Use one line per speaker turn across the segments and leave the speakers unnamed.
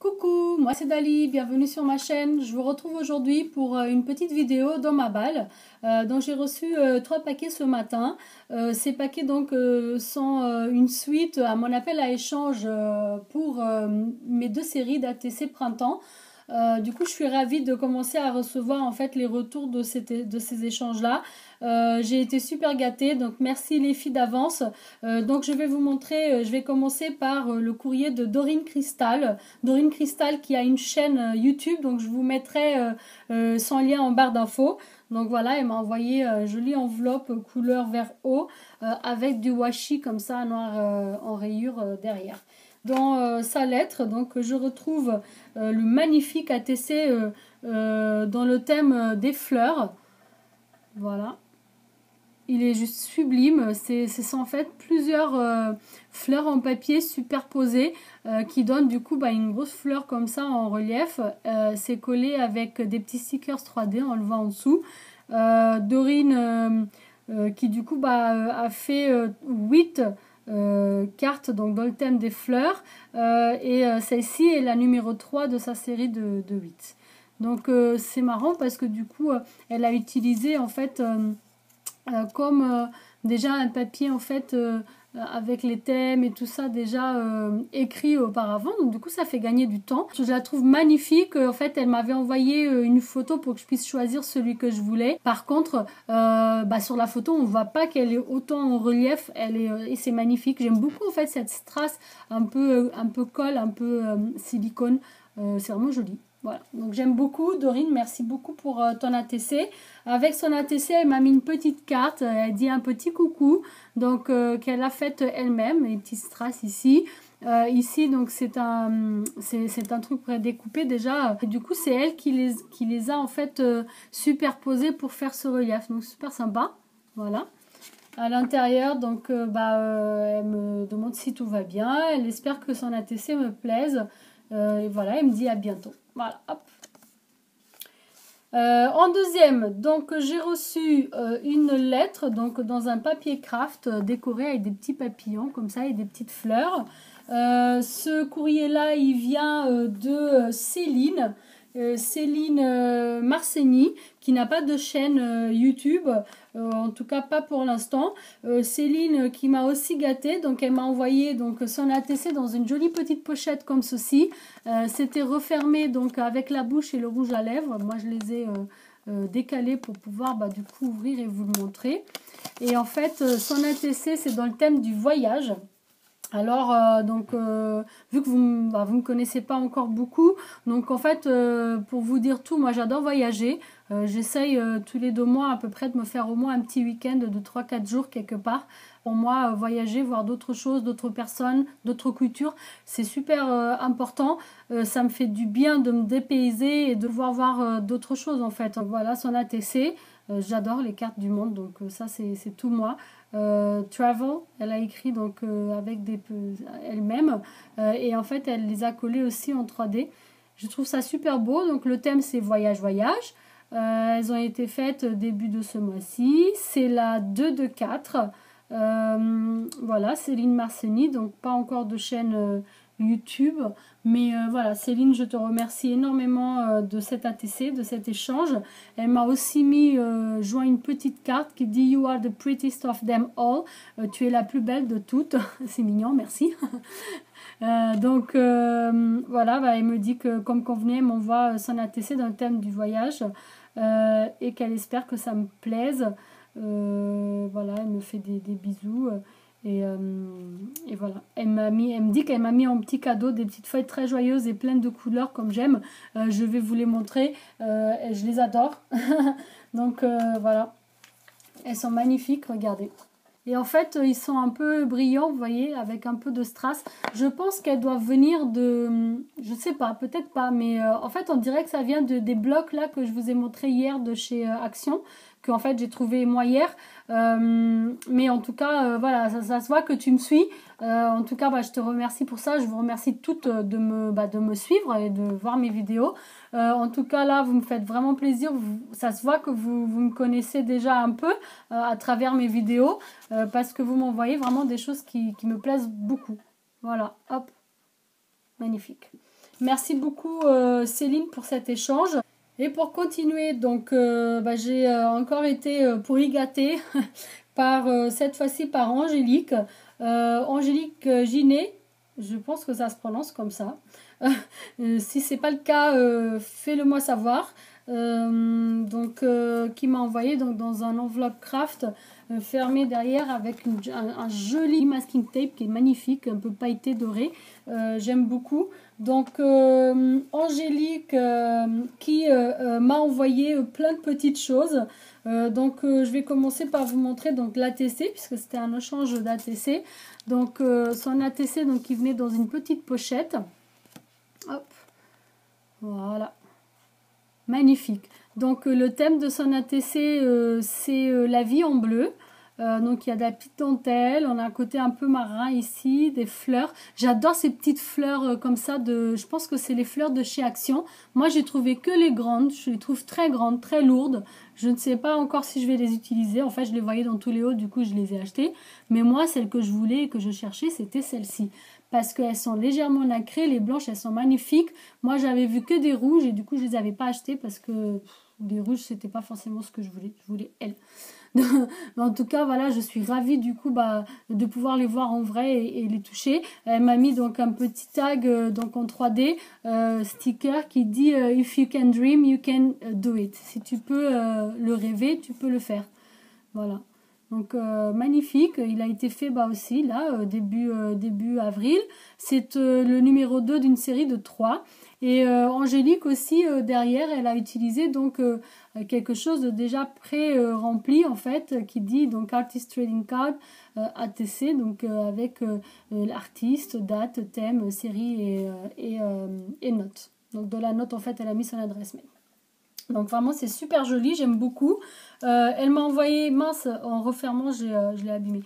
Coucou, moi c'est Dali, bienvenue sur ma chaîne. Je vous retrouve aujourd'hui pour une petite vidéo dans ma balle. Donc j'ai reçu 3 paquets ce matin. Ces paquets donc sont une suite à mon appel à échange pour mes 2 séries d'ATC printemps. Du coup, je suis ravie de commencer à recevoir en fait les retours de ces échanges-là. J'ai été super gâtée, donc merci les filles d'avance. Donc je vais vous montrer, je vais commencer par le courrier de Dorine Cristal. Dorine Cristal qui a une chaîne YouTube, donc je vous mettrai son lien en barre d'infos. Donc voilà, elle m'a envoyé une jolie enveloppe couleur vert eau avec du washi comme ça noir en rayures derrière. Dans sa lettre, donc je retrouve le magnifique ATC dans le thème des fleurs. Voilà. Il est juste sublime. C'est en fait plusieurs fleurs en papier superposées qui donnent du coup une grosse fleur comme ça en relief. C'est collé avec des petits stickers 3D, on le voit en dessous. Dorine qui du coup a fait 8 cartes donc dans le thème des fleurs et celle-ci est la numéro 3 de sa série de 8. Donc c'est marrant parce que du coup elle a utilisé en fait comme déjà un papier en fait avec les thèmes et tout ça déjà écrit auparavant, donc du coup ça fait gagner du temps. Je la trouve magnifique. En fait elle m'avait envoyé une photo pour que je puisse choisir celui que je voulais. Par contre sur la photo on voit pas qu'elle est autant en relief, elle est et c'est magnifique. J'aime beaucoup en fait cette strass un peu colle, un peu silicone, c'est vraiment joli. Voilà, donc j'aime beaucoup. Dorine, merci beaucoup pour ton ATC. Avec son ATC, elle m'a mis une petite carte, elle dit un petit coucou, donc qu'elle a faite elle-même, les petits strass ici. Ici, donc c'est un truc prédécoupé déjà. Et du coup, c'est elle qui les a en fait superposés pour faire ce relief, donc super sympa. Voilà. À l'intérieur, donc elle me demande si tout va bien, elle espère que son ATC me plaise. Et voilà, elle me dit à bientôt. Voilà, hop. En deuxième, donc j'ai reçu une lettre donc dans un papier craft décoré avec des petits papillons comme ça et des petites fleurs. Ce courrier-là, il vient de Céline. Céline Marceni, qui n'a pas de chaîne YouTube, en tout cas pas pour l'instant. Céline qui m'a aussi gâtée, donc elle m'a envoyé donc son ATC dans une jolie petite pochette comme ceci. C'était refermé donc avec la bouche et le rouge à lèvres. Moi je les ai décalés pour pouvoir du coup ouvrir et vous le montrer. Et en fait son ATC c'est dans le thème du voyage. Alors, vu que vous ne me connaissez pas encore beaucoup, donc en fait, pour vous dire tout, moi j'adore voyager. J'essaye tous les 2 mois à peu près de me faire au moins un petit week-end de 3-4 jours quelque part. Pour moi, voyager, voir d'autres choses, d'autres personnes, d'autres cultures, c'est super important. Ça me fait du bien de me dépayser et de voir d'autres choses en fait. Voilà son ATC. J'adore les cartes du monde, donc ça c'est tout moi. Travel, elle a écrit donc avec elle-même et en fait elle les a collés aussi en 3D. Je trouve ça super beau. Donc le thème c'est voyage. Elles ont été faites début de ce mois-ci. C'est la 2 de 4. Voilà, Céline Marceni, donc pas encore de chaîne YouTube, mais voilà Céline, je te remercie énormément de cet ATC, de cet échange. Elle m'a aussi joint une petite carte qui dit You are the prettiest of them all, tu es la plus belle de toutes. C'est mignon, merci. Voilà, elle me dit que comme convenu elle m'envoie son ATC dans le thème du voyage et qu'elle espère que ça me plaise. Voilà, elle me fait des bisous et voilà, elle me dit qu'elle m'a mis en petit cadeau des petites feuilles très joyeuses et pleines de couleurs comme j'aime. Je vais vous les montrer, je les adore. Donc voilà, elles sont magnifiques, regardez. Et en fait, ils sont un peu brillants, vous voyez, avec un peu de strass. Je pense qu'elles doivent venir de... Je sais pas, peut-être pas, mais en fait, on dirait que ça vient des blocs là que je vous ai montré hier de chez Action, que en fait j'ai trouvé moi hier. Mais en tout cas, voilà, ça se voit que tu me suis. En tout cas, je te remercie pour ça. Je vous remercie toutes de me suivre et de voir mes vidéos. En tout cas, là, vous me faites vraiment plaisir. Ça se voit que vous me connaissez déjà un peu à travers mes vidéos parce que vous m'envoyez vraiment des choses qui me plaisent beaucoup. Voilà, hop, magnifique. Merci beaucoup Céline pour cet échange. Et pour continuer, donc j'ai encore été pourri gâtée par cette fois-ci par Angélique. Angélique Ginet, je pense que ça se prononce comme ça. Si c'est pas le cas, fais-le moi savoir. Qui m'a envoyé donc dans un enveloppe craft fermé derrière avec un joli masking tape qui est magnifique, un peu pailleté doré. J'aime beaucoup. Donc Angélique qui m'a envoyé plein de petites choses. Je vais commencer par vous montrer donc l'ATC puisque c'était un échange d'ATC. Donc son ATC donc qui venait dans une petite pochette. Hop, voilà. Magnifique. Donc le thème de son ATC c'est la vie en bleu. Donc il y a de la petite dentelle, on a un côté un peu marin ici, des fleurs. J'adore ces petites fleurs comme ça, je pense que c'est les fleurs de chez Action. Moi j'ai trouvé que les grandes, je les trouve très grandes, très lourdes. Je ne sais pas encore si je vais les utiliser, en fait je les voyais dans tous les hauts, du coup je les ai achetées. Mais moi celle que je voulais et que je cherchais c'était celle-ci. Parce qu'elles sont légèrement nacrées, les blanches elles sont magnifiques. Moi j'avais vu que des rouges et du coup je les avais pas achetées parce que les rouges c'était pas forcément ce que je voulais elles. Mais en tout cas voilà, je suis ravie du coup de pouvoir les voir en vrai et les toucher. Elle m'a mis donc un petit tag donc en 3D sticker qui dit if you can dream you can do it. Si tu peux le rêver, tu peux le faire. Voilà. Donc magnifique, il a été fait aussi là début avril. C'est le numéro 2 d'une série de 3. Et Angélique aussi derrière, elle a utilisé donc quelque chose de déjà pré-rempli en fait qui dit donc Artist Trading Card ATC donc avec l'artiste, date, thème, série et note. Donc de la note en fait elle a mis son adresse mail. Donc vraiment c'est super joli, j'aime beaucoup. Elle m'a envoyé, mince, en refermant je l'ai abîmé.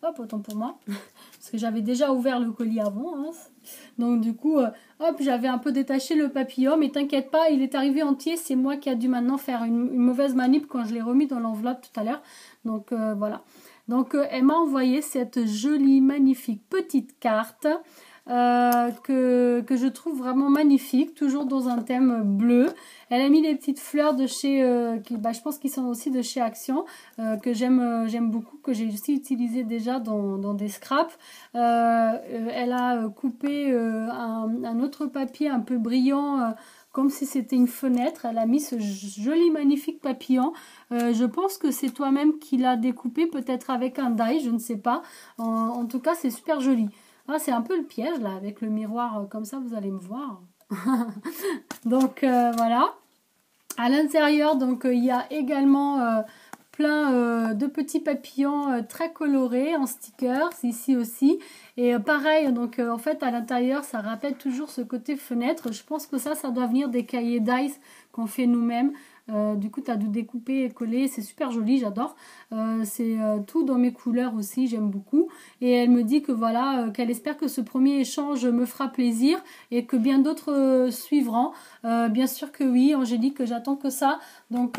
Hop, autant pour moi. Parce que j'avais déjà ouvert le colis avant. Hein. Donc du coup, hop, j'avais un peu détaché le papillon. Mais t'inquiète pas, il est arrivé entier. C'est moi qui a dû maintenant faire une mauvaise manip quand je l'ai remis dans l'enveloppe tout à l'heure. Donc voilà. Donc elle m'a envoyé cette jolie, magnifique petite carte. Que je trouve vraiment magnifique, toujours dans un thème bleu. Elle a mis des petites fleurs de chez, je pense qu'ils sont aussi de chez Action, que j'aime beaucoup, que j'ai aussi utilisé déjà dans des scraps. Elle a coupé un autre papier un peu brillant, comme si c'était une fenêtre. Elle a mis ce joli magnifique papillon. Je pense que c'est toi-même qui l'as découpé, peut-être avec un die, je ne sais pas. En tout cas, c'est super joli. Ah, c'est un peu le piège là, avec le miroir comme ça, vous allez me voir. Donc voilà. À l'intérieur, donc il y a également plein de petits papillons très colorés en stickers, ici aussi. Et pareil, donc en fait à l'intérieur, ça rappelle toujours ce côté fenêtre. Je pense que ça doit venir des cahiers d'ice qu'on fait nous-mêmes. Du coup, tu as dû découper et coller, c'est super joli, j'adore. C'est tout dans mes couleurs aussi, j'aime beaucoup. Et elle me dit que voilà, qu'elle espère que ce premier échange me fera plaisir et que bien d'autres suivront. Bien sûr que oui, Angélique, j'attends que ça. Donc,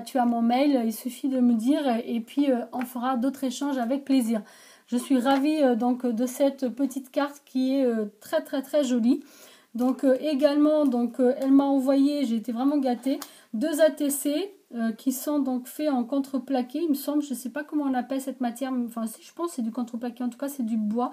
tu as mon mail, il suffit de me dire et puis on fera d'autres échanges avec plaisir. Je suis ravie donc de cette petite carte qui est très très très jolie. Donc également, elle m'a envoyé, j'ai été vraiment gâtée, 2 ATC qui sont donc faits en contreplaqué, il me semble, je ne sais pas comment on appelle cette matière, enfin si je pense que c'est du contreplaqué, en tout cas c'est du bois,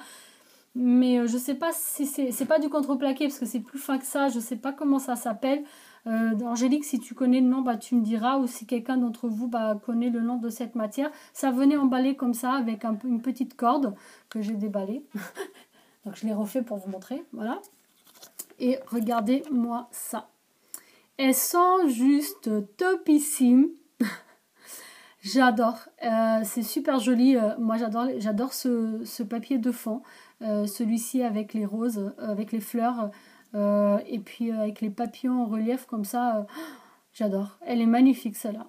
mais je ne sais pas si c'est pas du contreplaqué parce que c'est plus fin que ça, je ne sais pas comment ça s'appelle. Angélique, si tu connais le nom, tu me diras, ou si quelqu'un d'entre vous connaît le nom de cette matière. Ça venait emballé comme ça avec une petite corde que j'ai déballée. Donc je l'ai refait pour vous montrer, voilà. Et regardez-moi ça. Elles sont juste topissimes. J'adore. C'est super joli. Moi, j'adore ce papier de fond. Celui-ci avec les roses, avec les fleurs. Et puis avec les papillons en relief comme ça. J'adore. Elle est magnifique, celle-là.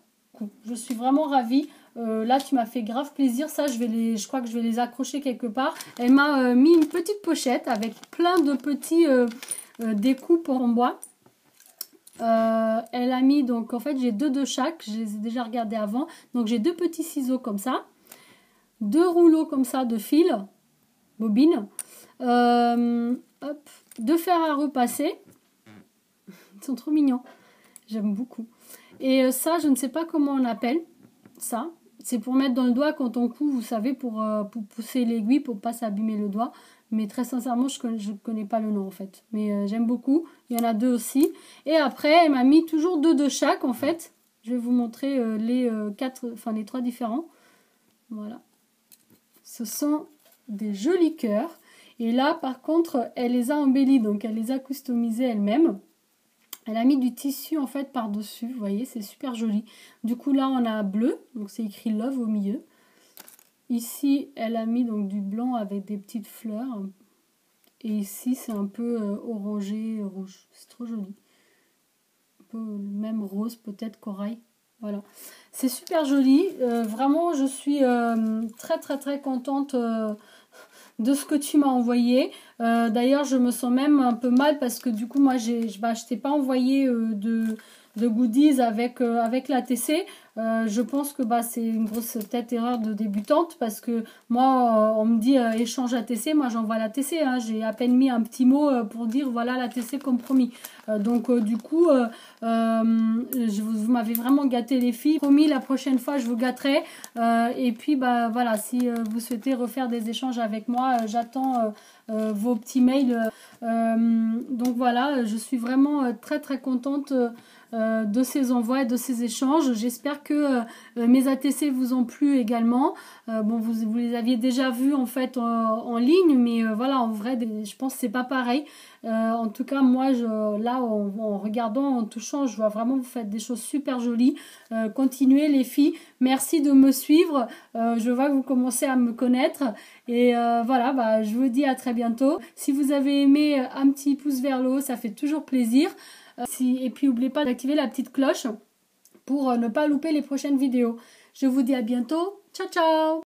Je suis vraiment ravie. Là, tu m'as fait grave plaisir. Ça, je crois que je vais les accrocher quelque part. Elle m'a mis une petite pochette avec plein de petits découpes en bois. Elle a mis, donc en fait, j'ai 2 de chaque. Je les ai déjà regardés avant. Donc, j'ai 2 petits ciseaux comme ça. 2 rouleaux comme ça de fil, bobine. 2 fers à repasser. Ils sont trop mignons. J'aime beaucoup. Et ça, je ne sais pas comment on appelle ça. C'est pour mettre dans le doigt quand on coud, vous savez, pour pousser l'aiguille, pour ne pas s'abîmer le doigt. Mais très sincèrement, je ne connais pas le nom en fait. Mais j'aime beaucoup. Il y en a 2 aussi. Et après, elle m'a mis toujours 2 de chaque en fait. Je vais vous montrer les 3 différents. Voilà. Ce sont des jolis cœurs. Et là, par contre, elle les a embellis. Donc, elle les a customisés elle-même. Elle a mis du tissu en fait par-dessus. Vous voyez, c'est super joli. Du coup, là, on a bleu. Donc, c'est écrit Love au milieu. Ici, elle a mis donc du blanc avec des petites fleurs. Et ici, c'est un peu orangé, rouge. C'est trop joli. Un peu même rose, peut-être corail. Voilà. C'est super joli. Vraiment, je suis très contente de ce que tu m'as envoyé. D'ailleurs, je me sens même un peu mal parce que du coup, moi, je t'ai pas envoyé de goodies avec l'ATC. Je pense que c'est une grosse peut-être erreur de débutante parce que moi, on me dit échange ATC, moi j'envoie l'ATC. Hein. J'ai à peine mis un petit mot pour dire voilà l'ATC comme promis. Donc du coup, vous m'avez vraiment gâté les filles. Promis, la prochaine fois, je vous gâterai. Et puis, voilà, si vous souhaitez refaire des échanges avec moi, j'attends vos petits mails. Donc voilà, je suis vraiment très contente de ces envois et de ces échanges. J'espère que mes ATC vous ont plu également. Bon, vous les aviez déjà vus en fait en ligne, mais voilà, en vrai, je pense que c'est pas pareil. En tout cas, moi, là, en regardant, en touchant, je vois vraiment que vous faites des choses super jolies. Continuez les filles. Merci de me suivre. Je vois que vous commencez à me connaître. Et voilà, je vous dis à très bientôt. Si vous avez aimé, un petit pouce vers le haut, ça fait toujours plaisir. Et puis n'oubliez pas d'activer la petite cloche pour ne pas louper les prochaines vidéos. Je vous dis à bientôt. Ciao ciao!